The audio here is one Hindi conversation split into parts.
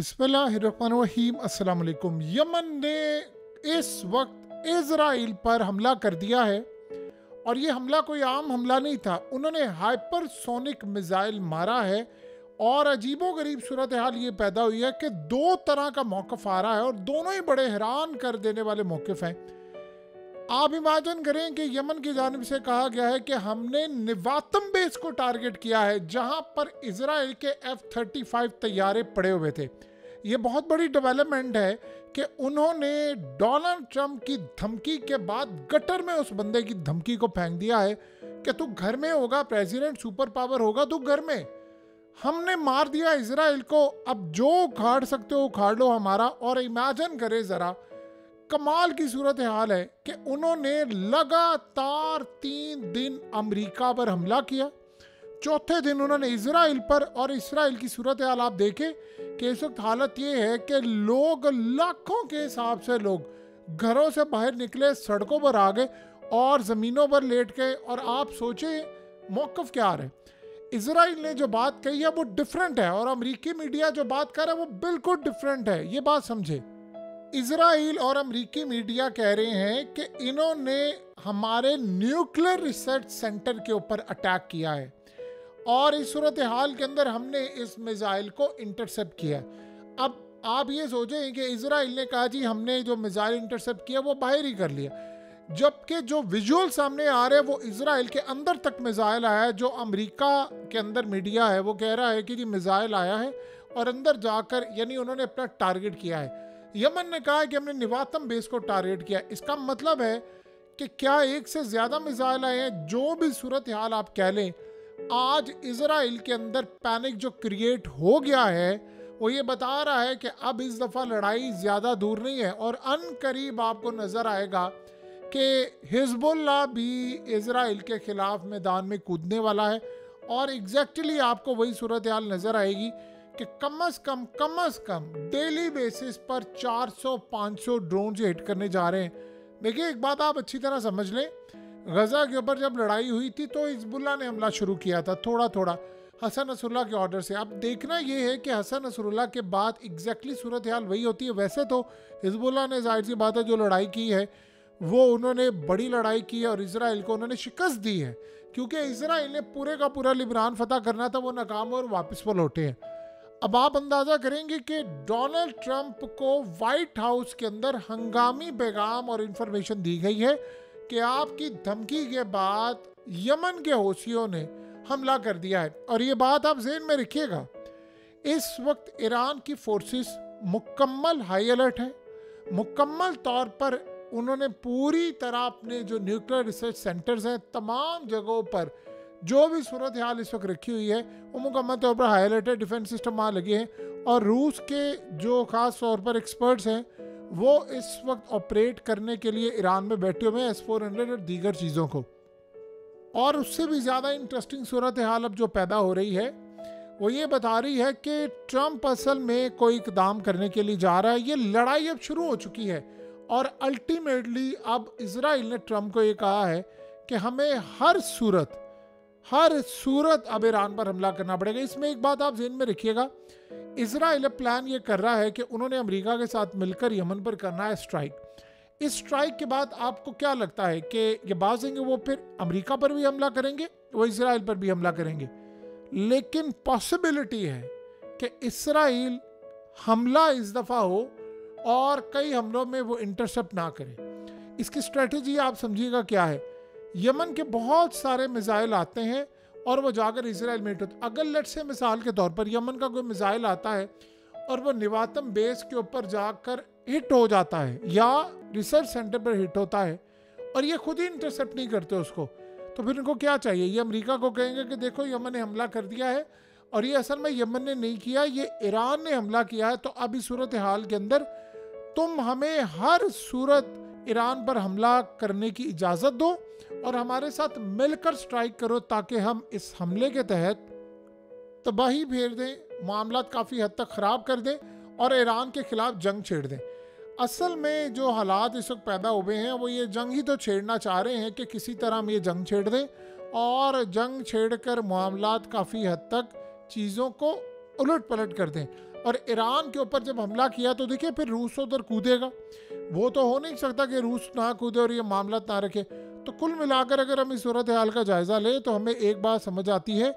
बिस्मिल्लाहिर्रहमानिर्रहीम। अस्सलाम वालेकुम। यमन ने इस वक्त इजराइल पर हमला कर दिया है और ये हमला कोई आम हमला नहीं था। उन्होंने हाइपरसोनिक मिसाइल मारा है और अजीबोगरीब सूरत हाल ये पैदा हुई है कि दो तरह का मौक़िफ़ आ रहा है और दोनों ही बड़े हैरान कर देने वाले मौक़िफ़ हैं। आप इमेजिन करें कि यमन की जानिब से कहा गया है कि हमने निवातम बेस को टारगेट किया है जहां पर इजराइल के F-35 तैयारे पड़े हुए थे। ये बहुत बड़ी डेवलपमेंट है कि उन्होंने डोनाल्ड ट्रंप की धमकी के बाद गटर में उस बंदे की धमकी को फेंक दिया है कि तू घर में होगा, प्रेसिडेंट सुपर पावर होगा, तू घर में। हमने मार दिया इजराइल को, अब जो उखाड़ सकते हो उखाड़ लो हमारा। और इमेजिन करें ज़रा, कमाल की सूरत हाल है कि उन्होंने लगातार 3 दिन अमेरिका पर हमला किया, चौथे दिन उन्होंने इजराइल पर। और इजराइल की सूरत हाल आप देखें कि इस वक्त हालत ये है कि लोग लाखों के हिसाब से लोग घरों से बाहर निकले, सड़कों पर आ गए और ज़मीनों पर लेट गए। और आप सोचें मौक़िफ़ क्या है। इजराइल ने जो बात कही है वो डिफरेंट है और अमेरिकी मीडिया जो बात कर रहा है वो बिल्कुल डिफरेंट है। ये बात समझे। इजराइल और अमेरिकी मीडिया कह रहे हैं कि इन्होंने हमारे न्यूक्लियर रिसर्च सेंटर के ऊपर अटैक किया है और इस सूरत हाल के अंदर हमने इस मिसाइल को इंटरसेप्ट किया। अब आप ये सोचें कि इजराइल ने कहा जी हमने जो मिसाइल इंटरसेप्ट किया वो बाहर ही कर लिया, जबकि जो विजुअल सामने आ रहे हैं वो इजराइल के अंदर तक मिसाइल आया है। जो अमेरिका के अंदर मीडिया है वो कह रहा है कि जी मिसाइल आया है और अंदर जाकर यानी उन्होंने अपना टारगेट किया है। यमन ने कहा है कि हमने निवातम बेस को टारगेट किया। इसका मतलब है कि क्या एक से ज़्यादा मिसाइल आए हैं। जो भी सूरत हाल आप कह लें, आज इजराइल के अंदर पैनिक जो क्रिएट हो गया है वो ये बता रहा है कि अब इस दफ़ा लड़ाई ज़्यादा दूर नहीं है और अनकरीब आपको नज़र आएगा कि हिजबुल्लाह भी इजराइल के ख़िलाफ़ मैदान में कूदने वाला है। और एग्जैक्टली आपको वही सूरत हाल नज़र आएगी कि कम अज़ कम डेली बेसिस पर 400-500 ड्रोन से हिट करने जा रहे हैं। देखिए एक बात आप अच्छी तरह समझ लें, गज़ा के ऊपर जब लड़ाई हुई थी तो हिजबुल्लाह ने हमला शुरू किया था थोड़ा थोड़ा हसन नसरुल्लाह के ऑर्डर से। अब देखना ये है कि हसन नसरुल्लाह के बाद एग्जैक्टली सूरत हाल वही होती है। वैसे तो हिजबुल्लाह ने जाहिर सी बात है जो लड़ाई की है वो उन्होंने बड़ी लड़ाई की है और इजराइल को उन्होंने शिकस्त दी है, क्योंकि इजराइल ने पूरे का पूरा लिबनान फतह करना था, वो नाकाम और वापस वो लौटे हैं। अब आप अंदाज़ा करेंगे कि डोनाल्ड ट्रंप को वाइट हाउस के अंदर हंगामी पैगाम और इंफॉर्मेशन दी गई है कि आपकी धमकी के बाद यमन के हौसियों ने हमला कर दिया है। और ये बात आप ज़हन में रखिएगा, इस वक्त ईरान की फोर्सेस मुकम्मल हाई अलर्ट है। मुकम्मल तौर पर उन्होंने पूरी तरह अपने जो न्यूक्लियर रिसर्च सेंटर्स हैं तमाम जगहों पर जो भी सूरत हाल इस वक्त रखी हुई है वो मुकम्मल तौर पर हाई अलर्ट है। डिफेंस सिस्टम वहाँ लगे हैं और रूस के जो ख़ास तौर पर एक्सपर्ट्स हैं वो इस वक्त ऑपरेट करने के लिए ईरान में बैठे हुए हैं S-400 और दीगर चीज़ों को। और उससे भी ज़्यादा इंटरेस्टिंग सूरत हाल अब जो पैदा हो रही है वो ये बता रही है कि ट्रंप असल में कोई इक़दाम करने के लिए जा रहा है। ये लड़ाई अब शुरू हो चुकी है और अल्टीमेटली अब इजराइल ने ट्रंप को ये कहा है कि हमें हर सूरत अब ईरान पर हमला करना पड़ेगा। इसमें एक बात आप ज़हन में रखिएगा, इजराइल प्लान ये कर रहा है कि उन्होंने अमेरिका के साथ मिलकर यमन पर करना है स्ट्राइक। इस स्ट्राइक के बाद आपको क्या लगता है कि ये बात देंगे वो फिर अमेरिका पर भी हमला करेंगे, वो इजराइल पर भी हमला करेंगे। लेकिन पॉसिबिलिटी है कि इजराइल हमला इस दफ़ा हो और कई हमलों में वो इंटरसेप्ट ना करे। इसकी स्ट्रेटजी आप समझिएगा क्या है। यमन के बहुत सारे मिसाइल आते हैं और वो जाकर इजराइल में हिट होते। अगर लेट से मिसाल के तौर पर यमन का कोई मिसाइल आता है और वो निवातम बेस के ऊपर जाकर हिट हो जाता है या रिसर्च सेंटर पर हिट होता है और ये खुद ही इंटरसेप्ट नहीं करते उसको, तो फिर इनको क्या चाहिए। ये अमेरिका को कहेंगे कि देखो यमन ने हमला कर दिया है और ये असल में यमन ने नहीं किया, ये ईरान ने हमला किया है। तो अब इस सूरत हाल के अंदर तुम हमें हर सूरत ईरान पर हमला करने की इजाज़त दो और हमारे साथ मिलकर स्ट्राइक करो ताकि हम इस हमले के तहत तबाही फेर दें, मामला काफ़ी हद तक ख़राब कर दें और ईरान के ख़िलाफ़ जंग छेड़ दें। असल में जो हालात इस वक्त पैदा हुए हैं वो ये जंग ही तो छेड़ना चाह रहे हैं कि किसी तरह हम ये जंग छेड़ दें और जंग छेड़ कर मामलात काफ़ी हद तक चीज़ों को उलट पलट कर दें। और ईरान के ऊपर जब हमला किया तो देखिए फिर रूस उधर कूदेगा, वो तो हो नहीं सकता कि रूस ना कूदे और ये मामला ना रखे। तो कुल मिलाकर अगर हम इस सूरत हाल का जायज़ा लें तो हमें एक बात समझ आती है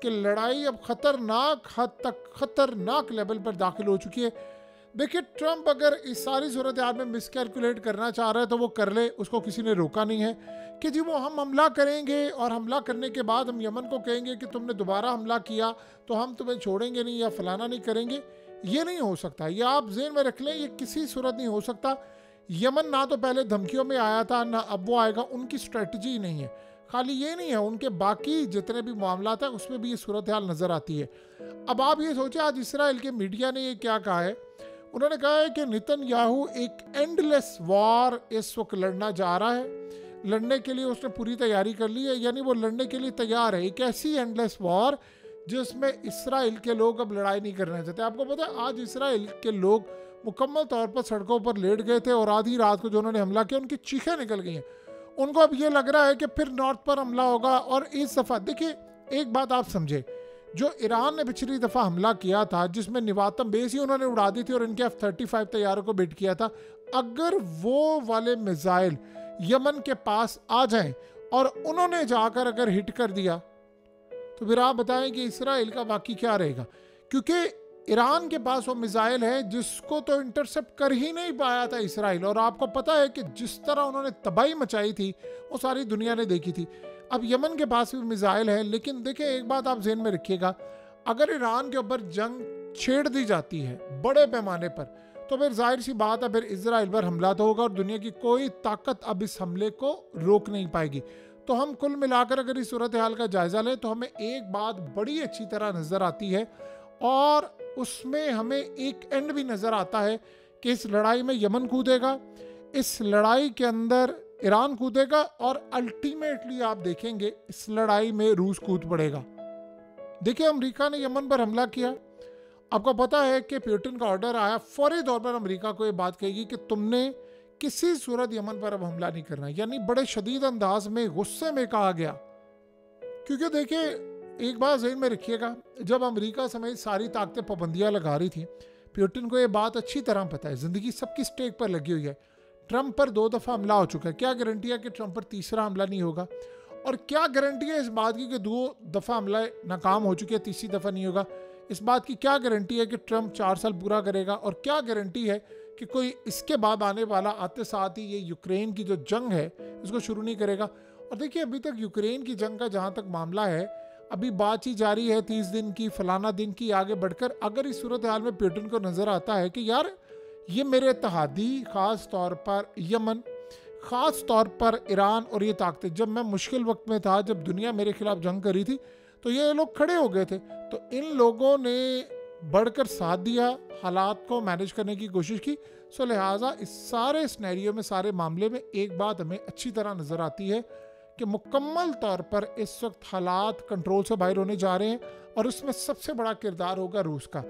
कि लड़ाई अब खतरनाक हद तक, खतरनाक लेवल पर दाखिल हो चुकी है। देखिए ट्रंप अगर इस सारी सूरत हाल में मिसकैलकुलेट करना चाह रहा है तो वो कर ले, उसको किसी ने रोका नहीं है कि जी वो हम हमला करेंगे और हमला करने के बाद हम यमन को कहेंगे कि तुमने दोबारा हमला किया तो हम तुम्हें छोड़ेंगे नहीं या फलाना नहीं करेंगे। ये नहीं हो सकता, ये आप जेहन में रख लें, ये किसी सूरत नहीं हो सकता। यमन ना तो पहले धमकियों में आया था ना अब वो आएगा, उनकी स्ट्रेटजी नहीं है। खाली ये नहीं है, उनके बाकी जितने भी मामला है उसमें भी ये सूरत हाल नज़र आती है। अब आप ये सोचें, आज इसराइल के मीडिया ने ये क्या कहा है, उन्होंने कहा है कि नेतन्याहू एक एंडलेस वॉर इस वक्त लड़ना जा रहा है, लड़ने के लिए उसने पूरी तैयारी कर ली है, यानी वो लड़ने के लिए तैयार है। एक ऐसी एंडलेस वॉर जिसमें इसराइल के लोग अब लड़ाई नहीं करना चाहते। आपको पता है आज इसराइल के लोग मुकम्मल तौर पर सड़कों पर लेट गए थे और आधी रात को जो उन्होंने हमला किया उनकी चीखें निकल गई हैं। उनको अब ये लग रहा है कि फिर नॉर्थ पर हमला होगा। और इस दफ़ा देखिए एक बात आप समझे, जो ईरान ने पिछली दफ़ा हमला किया था जिसमें निवातम बेस ही उन्होंने उड़ा दी थी और इनके F-35 तैयारों को बिट किया था, अगर वो वाले मिसाइल यमन के पास आ जाएं और उन्होंने जाकर अगर हिट कर दिया तो फिर आप बताएं कि इसराइल का बाकी क्या रहेगा। क्योंकि ईरान के पास वो मिसाइल है जिसको तो इंटरसेप्ट कर ही नहीं पाया था इसराइल। और आपको पता है कि जिस तरह उन्होंने तबाही मचाई थी वो सारी दुनिया ने देखी थी। अब यमन के पास भी मिसाइल है, लेकिन देखिए एक बात आप ज़हन में रखिएगा, अगर ईरान के ऊपर जंग छेड़ दी जाती है बड़े पैमाने पर तो फिर जाहिर सी बात है फिर इजराइल पर हमला तो होगा और दुनिया की कोई ताकत अब इस हमले को रोक नहीं पाएगी। तो हम कुल मिलाकर अगर इस सूरत हाल का जायज़ा लें तो हमें एक बात बड़ी अच्छी तरह नज़र आती है और उसमें हमें एक एंड भी नज़र आता है कि इस लड़ाई में यमन कूदेगा, इस लड़ाई के अंदर ईरान कूदेगा और अल्टीमेटली आप देखेंगे इस लड़ाई में रूस कूद पड़ेगा। देखिए अमेरिका ने यमन पर हमला किया, आपको पता है कि पुतिन का ऑर्डर आया, फौरी तौर पर अमेरिका को ये बात कहेगी कि तुमने किसी सूरत यमन पर अब हमला नहीं करना, यानी बड़े शदीद अंदाज में गुस्से में कहा गया। क्योंकि देखिए एक बात ज़हन में रखिएगा, जब अमेरिका समेत सारी ताकतें पाबंदियां लगा रही थी, पुतिन को ये बात अच्छी तरह पता है ज़िंदगी सबकी स्टेक पर लगी हुई है। ट्रंप पर 2 दफ़ा हमला हो चुका है, क्या गारंटी है कि ट्रंप पर तीसरा हमला नहीं होगा? और क्या गारंटी है इस बात की कि 2 दफ़ा हमला नाकाम हो चुके हैं, तीसरी दफ़ा नहीं होगा? इस बात की क्या गारंटी है कि ट्रंप 4 साल पूरा करेगा? और क्या गारंटी है कि कोई इसके बाद आने वाला आते साथ ही ये यूक्रेन की जो जंग है इसको शुरू नहीं करेगा? और देखिए अभी तक यूक्रेन की जंग का जहाँ तक मामला है, अभी बातचीत जारी है 30 दिन की, फलाना दिन की, आगे बढ़कर अगर इस सूरत हाल में पुतिन को नज़र आता है कि यार ये मेरे इत्तेहादी, ख़ास तौर पर यमन, ख़ास तौर पर ईरान और ये ताकतें, जब मैं मुश्किल वक्त में था, जब दुनिया मेरे खिलाफ जंग करी थी तो ये लोग खड़े हो गए थे, तो इन लोगों ने बढ़कर साथ दिया, हालात को मैनेज करने की कोशिश की। सो लिहाजा इस सारे स्नैरियो में, सारे मामले में एक बात हमें अच्छी तरह नज़र आती है कि मुकम्मल तौर पर इस वक्त हालात कंट्रोल से बाहर होने जा रहे हैं और उसमें सबसे बड़ा किरदार होगा रूस का।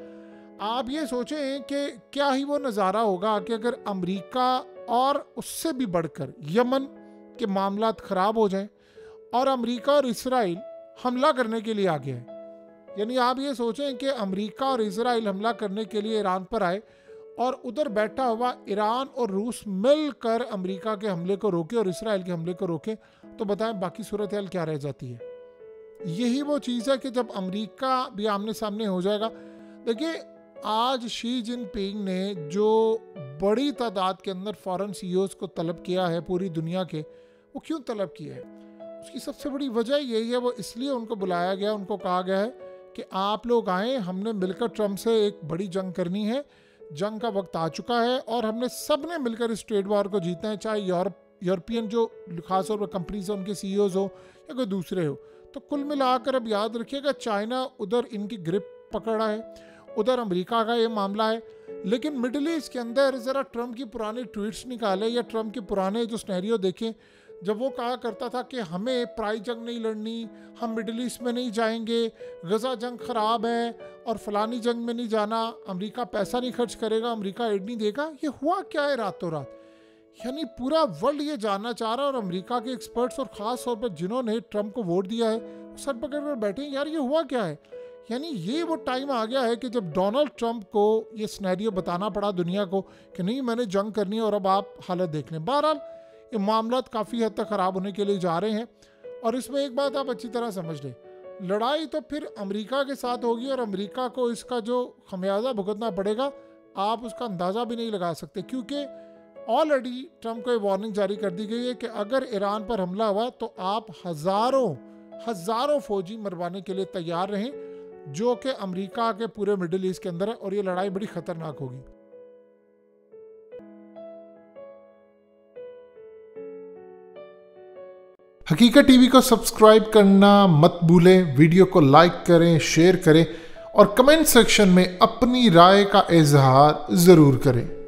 आप ये सोचें कि क्या ही वो नज़ारा होगा कि अगर अमेरिका और उससे भी बढ़कर यमन के मामलात ख़राब हो जाएं और अमेरिका और इसराइल हमला करने के लिए आ गया है। यानी आप ये सोचें कि अमेरिका और इसराइल हमला करने के लिए ईरान पर आए और उधर बैठा हुआ ईरान और रूस मिलकर अमेरिका के हमले को रोके और इसराइल के हमले को रोके, तो बताएं बाकी सूरत हाल क्या रह जाती है? यही वो चीज़ है कि जब अमेरिका भी आमने सामने हो जाएगा। देखिए आज शी जिनपिंग ने जो बड़ी तादाद के अंदर फॉरेन सीईओज़ को तलब किया है पूरी दुनिया के, वो क्यों तलब किया है? उसकी सबसे बड़ी वजह यही है, वो इसलिए उनको बुलाया गया, उनको कहा गया है कि आप लोग आएँ, हमने मिलकर ट्रंप से एक बड़ी जंग करनी है, जंग का वक्त आ चुका है और हमने सब ने मिलकर इस ट्रेड वॉर को जीतना है, चाहे यूरोपियन जो खास तौर पर कंपनीज हो उनके सीईओज़ हो या कोई दूसरे हो। तो कुल मिलाकर अब याद रखिएगा, चाइना उधर इनकी ग्रिप पकड़ा है, उधर अमेरिका का ये मामला है, लेकिन मिडिल ईस्ट के अंदर ज़रा ट्रंप की पुरानी ट्वीट्स निकाले या ट्रंप के पुराने जो सिनेरियो देखें, जब वो कहा करता था कि हमें प्राई जंग नहीं लड़नी, हम मिडिल ईस्ट में नहीं जाएंगे, गज़ा जंग ख़राब है और फलानी जंग में नहीं जाना, अमेरिका पैसा नहीं खर्च करेगा, अमेरिका एड नहीं देगा। ये हुआ क्या है रातों रात? यानी पूरा वर्ल्ड ये जानना चाह रहा है और अमेरिका के एक्सपर्ट्स और ख़ास तौर पर जिन्होंने ट्रंप को वोट दिया है सर पकड़ कर बैठे हैं, यार ये हुआ क्या है? यानी ये वो टाइम आ गया है कि जब डोनाल्ड ट्रंप को ये सिनेरियो बताना पड़ा दुनिया को कि नहीं मैंने जंग करनी है और अब आप हालत देख लें। बहरहाल ये मामला काफ़ी हद तक ख़राब होने के लिए जा रहे हैं और इसमें एक बात आप अच्छी तरह समझ लें, लड़ाई तो फिर अमेरिका के साथ होगी और अमेरिका को इसका जो खमियाजा भुगतना पड़ेगा आप उसका अंदाज़ा भी नहीं लगा सकते, क्योंकि ऑलरेडी ट्रंप को ये वार्निंग जारी कर दी गई है कि अगर ईरान पर हमला हुआ तो आप हज़ारों फौजी मरवाने के लिए तैयार रहें, जो कि अमेरिका के पूरे मिडिल ईस्ट के अंदर है और ये लड़ाई बड़ी ख़तरनाक होगी। हकीकत टीवी को सब्सक्राइब करना मत भूलें, वीडियो को लाइक करें, शेयर करें और कमेंट सेक्शन में अपनी राय का इजहार ज़रूर करें।